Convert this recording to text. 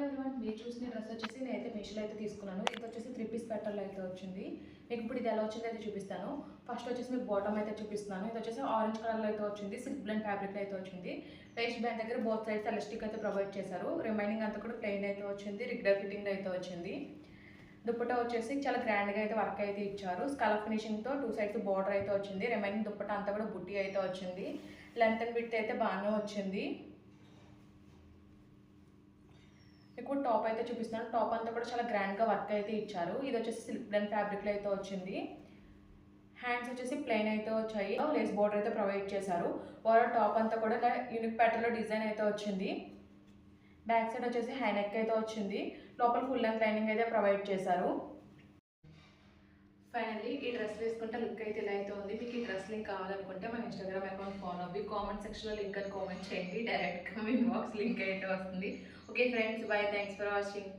Everyone, మీరు చూసిన dress వచ్చేసి నేనైతే మీషోలో అయితే తీసుకున్నాను. ఇది వచ్చేసి 3 పీస్ ప్యాటర్న్లో అయితే వచ్చింది. మీకు ఇప్పుడు ఇది ఎలా వచ్చింది అయితే చూపిస్తాను. ఫస్ట్ వచ్చేసి మీకు బాటమ్ అయితే చూపిస్తున్నాను. ఇది వచ్చేసి ఆరెంజ్ కలర్లో అయితే వచ్చింది, సిల్క్ బ్లెండ్ ఫ్యాబ్రిక్లో అయితే వచ్చింది. వేస్ట్ బ్యాండ్ దగ్గర బోత్ సైడ్స్ ఎలాస్టిక్ అయితే ప్రొవైడ్ చేశారు. రిమైనింగ్ అంతా కూడా ప్లెయిన్ అయితే వచ్చింది, రిగ్డర్ ఫిట్టింగ్ అయితే వచ్చింది. దుప్పటా వచ్చేసి చాలా గ్రాండ్గా అయితే వర్క్ అయితే ఇచ్చారు. స్కలర్ ఫినిషింగ్తో 2 సైడ్స్ బార్డర్ అయితే వచ్చింది. రిమైనింగ్ దుప్పటా అంతా కూడా బుట్టి అయితే వచ్చింది. లెంత్ అండ్ విడ్త్ అయితే బాగానే వచ్చింది. మీకు టాప్ అయితే చూపిస్తున్నాను. టాప్ అంతా కూడా చాలా గ్రాండ్గా వర్క్ అయితే ఇచ్చారు. ఇది వచ్చేసి సిల్క్ బ్లెండ్ ఫ్యాబ్రిక్లో అయితే వచ్చింది. హ్యాండ్స్ వచ్చేసి ప్లెయిన్ అయితే వచ్చాయి, లేస్ బోర్డర్ అయితే ప్రొవైడ్ చేశారు. ఓవరాల్ టాప్ అంతా కూడా యూనిక్ ప్యాటర్న్లో డిజైన్ అయితే వచ్చింది. బ్యాక్ సైడ్ వచ్చేసి హై నెక్ అయితే వచ్చింది. లోపల ఫుల్ లెంత్ లైనింగ్ అయితే ప్రొవైడ్ చేశారు. ఫైనల్లీ ఈ డ్రెస్ వేసుకుంటే లుక్ అయితే ఇలా అయితే ఉంది. మీకు ఈ డ్రెస్ లింక్ కావాలనుకుంటే మన ఇన్స్టాగ్రామ్ అకౌంట్ ఫాలో అవ్వి కామెంట్ సెక్షన్లో లింక్ అని కామెంట్ చేయండి. డైరెక్ట్గా మీ బాక్స్ లింక్ అయితే వస్తుంది. Okay friends, by, thanks for watching.